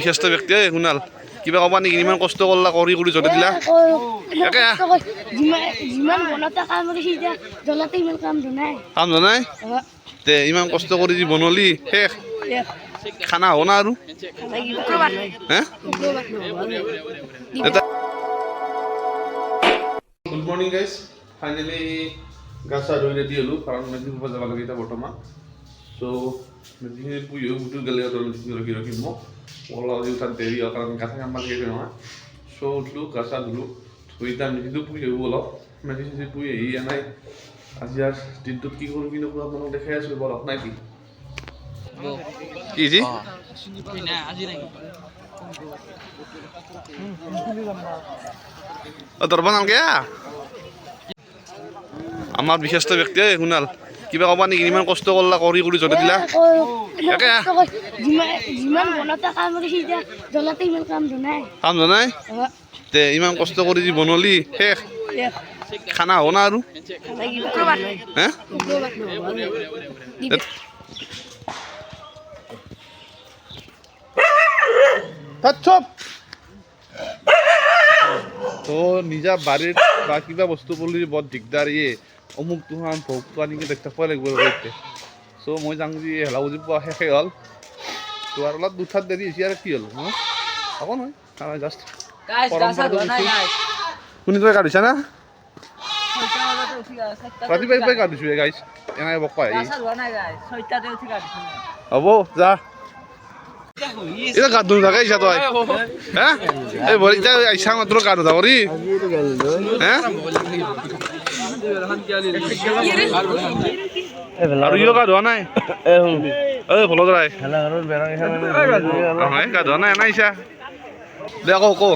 বিশেষ ব্যক্তি শুনাল কিবা ক'বা নেকি? ইমান কষ্ট কৰলা কৰি কৰি জতে দিলা কাম জনাই তে ইমান কষ্ট কৰি যি বনলি শেষ খানা হ'ব না আৰু গুড মৰ্নিং গাইজ ফাইনেলি গা চা ধুই ৰেডি হ'লোঁ কাৰণ মেজিক যাব লাগে এতিয়া বৰ্তমান চ' মেজিখিনি পুহিও বুটু গেলে ৰখি ৰখি মোক অলপ উঠাত দেৰি হয় কাৰণ গা চা কাম লাগে নহয় চ' উঠিলোঁ গা চা ধুলোঁ ধুই এতিয়া মেজিটো পুহি আহিব অলপ মেজি চেজি পুহি আহি এনেই আজি আৰু দিনটোত কি কৰোঁ কি নকৰোঁ আপোনালোক দেখাই আছোঁ বলক নাই কি কি যি দৰবা নালগে আমাৰ বিশেষ ব্যক্তি শুনাল কিবা ক'বা নেকি? ইমান কষ্ট কৰলা কৰি কৰি জতে দিলা কাম জনাই তে ইমান কষ্ট কৰি যি বনলি শেষ খানা হ'ব না আৰু তো নিজা বাৰীত বা কিবা বস্তু পলি বৰ দিগদাৰ ইয়ে অমুক তুহান ভোগটো আনি দেখা পোৱা লাগিব এতিয়া চ' মই যাওঁ যি হেলা বুজি পোৱা শেষেই হ'ল তো আৰু অলপ দুঠাত দেৰি হৈছে আৰু কি হ'ল হ'ব নহয় জাষ্ট শুনি তই কাটিছা না ৰাতিপুৱাই কাটিছোঁ গাইছ এনেকৈ বক পাই হ'ব যা এটা গা ধুই থাকে ইচ্ছা তই হ্যাঁ এই বলি আইসা মাত্র গা ধুতা করি হ্যাঁ আর ইও গা ধোয়া নাই এই ভলো ধরাই গা ধোয়া নাই নাই ইচ্ছা দে কো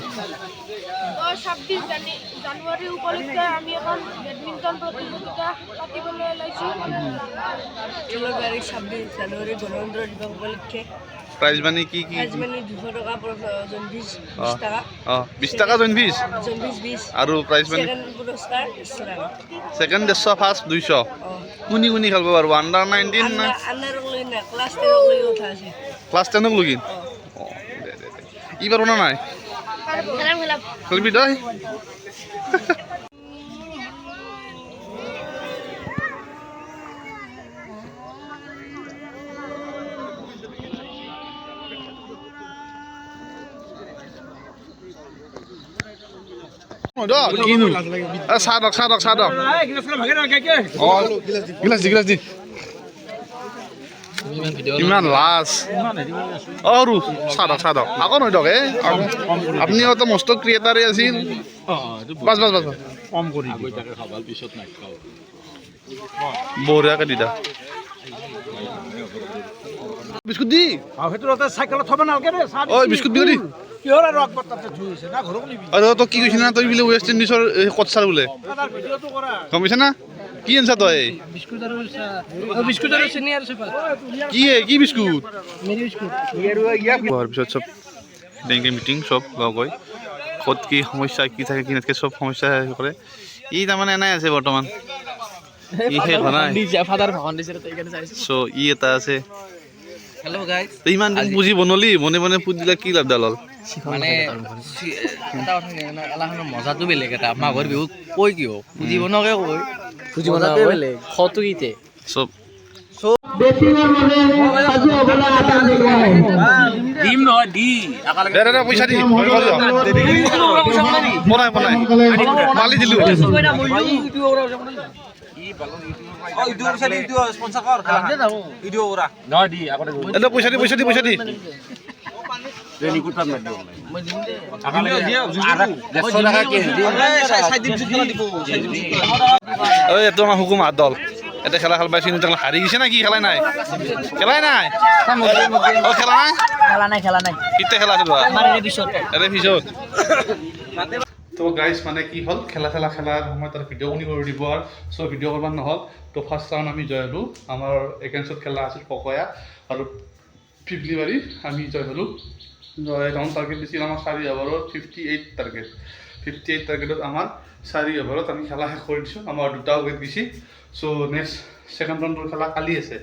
26 জানুৱাৰী উপলক্ষে আমি এখন বেডমিণ্টন প্ৰতিযোগিতা পাতিবলৈ ওলাইছোঁ 26 জানুৱাৰী গণতন্ত্ৰ দিৱস উপলক্ষে প্রাইজ মানে কি কি প্রাইজ মানে 200 টাকা জনভিজ 20 টাকা 20 টাকা জনভিজ 20 আৰু প্ৰাইজ মানে সেকেন্ড পুৰস্কাৰ 100 টাকা সেকেন্ড 100 ফার্স্ট 200 কোনি কোনি খেলব পারবো আন্ডার 19 না আন্ডার লই না ক্লাস 10 লই উঠা আছে ক্লাস 10 লগিন ই পারবো না নাই খেলবি তই চাহ গিলাচ দি ইমান লাজ আৰু চাহ আকৌ নহয় দক আপুনি তো মস্ত ক্ৰিয়েটাৰে আছিল বাছ কম কৰি বঢ়িয়াকে দিদা বিস্কুট দি চাইকেলত থব নালাগে ঐ বিস্কুট দিও দি কিহৰ আৰু আগত তাতে ধুইছে না ঘৰক নিবি আৰু তই কি কৈছিলি না তই বোলে ৱেষ্ট ইণ্ডিজৰ কটছাৰ বোলে তাৰ ভিডিঅ'টো কৰা গম পাইছা না কি আনছা তই বিস্কুট আৰু চেনি আৰু চুপাৰ কি বিস্কুট মেৰি বিস্কুট হোৱাৰ পিছত চব বেংকে মিটিং চব লগ হৈ ক'ত কি সমস্যা কি থাকে কি নাথাকে চব সমস্যা কৰে ই তাৰমানে এনাই আছে বৰ্তমান ই শেষ হোৱা নাই চ' ই এটা আছে হেল্ল' গাইজ ইমান দিন পুঁজি বনলি মনে পুঁজি দিলে কি লাভ ডাল হ'ল মানে এটা কথা এলাখনৰ মজাটো বেলেগ এটা মাঘৰ বিহুত কৈ কিয় পুঁজি বনোৱাকে কৈ পুঁজি বনোৱাকে বেলেগ খটো কিতে চব দিম নহয় দি দে পইচা দি বনাই মালি দিলোঁ পইচা দি এইটো আমাৰ হুকুম হাত দল এটা খেলা খেল পাইছে হাৰি গৈছে না কি খেলাই নাই খেলা নাই কেতিয়া খেলা আছিল এৰে পিছত তো গাইজ মানে কি হ'ল খেলাৰ সময়ত তাৰ ভিডিঅ' শুনি কৰি দিব আৰু চ' ভিডিঅ' কৰিব নহ'ল তো ফাৰ্ষ্ট ৰাউণ্ড আমি জয় হ'লোঁ আমাৰ এগেইনষ্টত খেলা আছিল পকয়া আৰু ফিফলিবাৰী আমি জয় হ'লোঁ ৰাউণ্ড টাৰ্গেট দিছিল আমাৰ 4 অভাৰৰ 58 টাৰ্গেটত আমাৰ 4 অভাৰত আমি খেলা শেষ কৰি দিছোঁ আমাৰ 2টা উইকেট গৈছে চ' নেক্সট ছেকেণ্ড ৰাউণ্ডৰ খেলা কালি আছে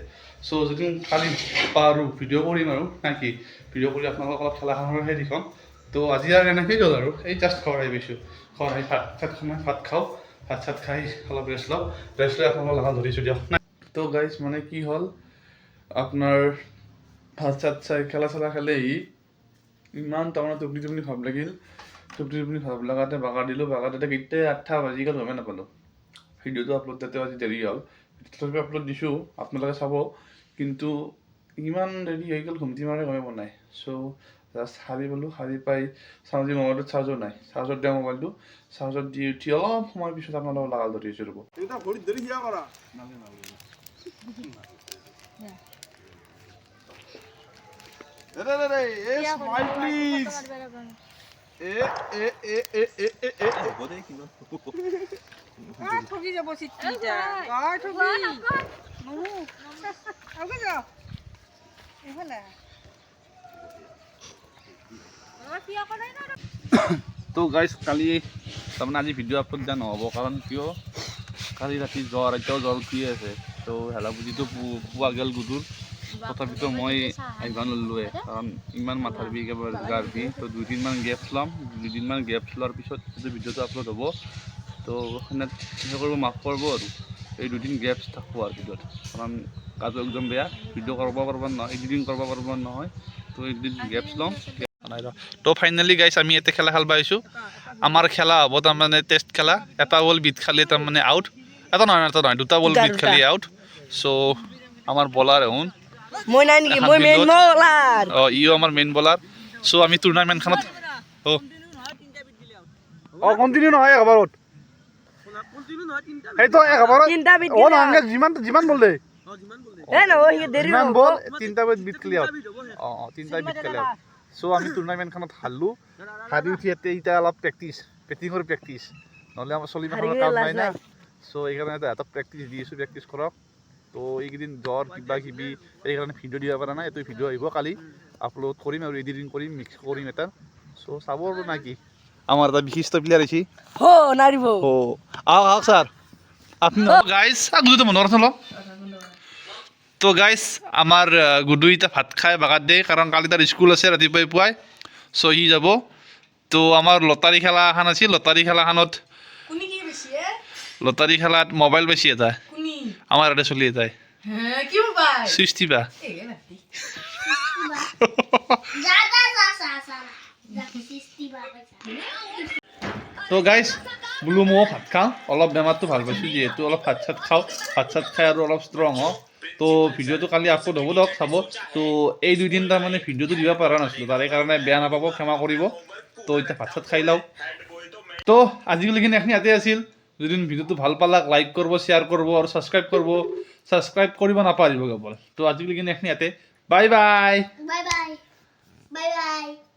চ' যদি কালি পাৰোঁ ভিডিঅ' কৰিম আৰু নাকি ভিডিঅ' কৰি আপোনালোকক অলপ খেলাখনৰ সেই দেখুৱাম তো আজি আৰু এনেকেই গ'ল আৰু এই জাষ্ট ঘৰ আহি পাইছোঁ ঘৰ আহি ভাত চাত খাই ভাত খাওঁ ভাত চাত খাই অলপ ৰেষ্ট লওঁ ৰেষ্ট লৈ আপোনালোকক লগা ধৰিছোঁ দিয়ক তো গাইজ মানে কি হ'ল আপোনাৰ ভাত চাত চাই খেলা চেলা খেলে ইমান তাৰমানে টোপনি ভাৱ লাগিল টোপনি ভাৱ লগাতে বাগা দিলোঁ বাগা দিওঁতে কেতিয়া 8টা বাজি গ'ল গমেই নাপালোঁ ভিডিঅ'টো আপলোড তাতে আজি দেৰি হ'ল তথাপি আপলোড দিছোঁ আপোনালোকে চাব কিন্তু ইমান দেৰি হৈ গ'ল ঘুমটি মাৰে গমেই পোৱা নাই চ' জাষ্ট সাৰি পালোঁ সাৰি পাই চাওঁ যে মোবাইলটোত চাৰ্জৰ নাই চাৰ্জত দিয়া মোবাইলটো চাৰ্জত দি উঠি অলপ সময় পিছত আপোনালোকক লগা ধৰিছোঁ ৰ'ব এটা ভৰিত ধৰি সিয়া কৰা স্মাইল প্লিজ ঠগি যাব চিটকিটা ঠগি আগে যাও এফালে তো গাইজ কালি তাৰমানে আজি ভিডিঅ' আপলোড দিয়া নহ'ব কাৰণ কিয় কালি ৰাতি জ্বৰ এতিয়াও জ্বৰ উঠিয়ে আছে তো হেলা বুজিতো পুৱা গ'ল গুদুৰ তথাপিতো মই আহিব ল'লোৱে কাৰণ ইমান মাথাৰ বিষ একেবাৰে গাৰ বিষ তো দুদিনমান গেপছ ল'ম দুদিনমান গেপছ লোৱাৰ পিছত যদি ভিডিঅ'টো আপলোড হ'ব তো সেনে কৰিব মাফ কৰিব আৰু এই দুদিন গেপছ থাকিব আৰু ভিডিঅ'ত কাৰণ গাটো একদম বেয়া ভিডিঅ' কৰিব পাৰিব নহয় এডিটিং কৰিব পাৰিব নহয় তো একদিন গেপছ ল'ম তো ফাইনেলি গাইছ আমি ইয়াতে খেলা খেলিব আহিছোঁ আমাৰ খেলা হ'ব তাৰমানে টেষ্ট খেলা এটা বল বিট খালি তাৰমানে আউট এটা নহয় দুটা বল বিট খালি আউট চ' আমাৰ বলাৰ এহোন মই নাই নেকি মই মেইন বলাৰ ইও আমাৰ মেইন বলাৰ চ' আমি টুৰ্ণামেণ্টখনত কণ্টিনিউ নহয় এবাৰত সেইটো এবাৰত তিনটা বিট যিমান বল দে এ নহয় সি দেৰি যিমান হ'ব বল তিনিটা বিট খেলি আউট তিনিটা বিট খেলি আউট চ' আমি টুৰ্ণামেণ্টখনত হাৰলোঁ হাৰি উঠি ইয়াতে এতিয়া অলপ বেটিঙৰ প্ৰেক্টিচ নহ'লে আমাৰ চলিমাখনৰ কাম নাই না চ' এইকাৰণে তাহাঁতক প্ৰেক্টিচ দি আছোঁ প্ৰেক্টিচ কৰক তো এইকেইদিন জ্বৰ কিবা কিবি এইকাৰণে ভিডিঅ' দিব পৰা নাই এইটো ভিডিঅ' আহিব কালি আপলোড কৰিম আৰু এডিটিং কৰিম মিক্স কৰিম এটা চ' চাব আৰু না কি আমাৰ এটা বিশিষ্ট প্লেয়াৰ আহিছে হো নাৰিব আহক স্যার আপনি গাইস গুদুতে মনে রাখলো তো গাইস আমার গুদু ইটা ভাত খায় বাগাত দিয়ে কারণ কালি তার স্কুল আছে ৰাতিপুৱাই পুৱাই চ' সি যাব তো আমাৰ লটাৰী খেলা এখন আছিল লটাৰী খেলাখনত লটাৰী খেলাত মোবাইল বেছি এটা আমাৰ ইয়াতে চলি এটাই সৃষ্টি বা তো গাইজ বোলো মই ভাত খাওঁ অলপ বেমাৰটো ভাল পাইছোঁ যিহেতু অলপ ভাত চাত খাওঁ ভাত চাত খাই আৰু অলপ ষ্ট্ৰং হওঁ তো ভিডিঅ'টো কালি আপলোড হ'ব দিয়ক চাব তো এই দুদিন তাৰমানে ভিডিঅ'টো দিব পৰা নাছিলোঁ তাৰে কাৰণে বেয়া নাপাব ক্ষমা কৰিব তো এতিয়া ভাত চাত খাই লওঁ তো আজিলৈকে এইখিনি ইয়াতে আছিল যদি ভিডিঅ'টো ভাল পালাক লাইক কৰিব শ্বেয়াৰ কৰিব আৰু ছাবস্ক্ৰাইব কৰিব নাপাহৰিব কেৱল তো আজিলৈকে এইখিনি ইয়াতে bye bye Bye bye. Bye bye.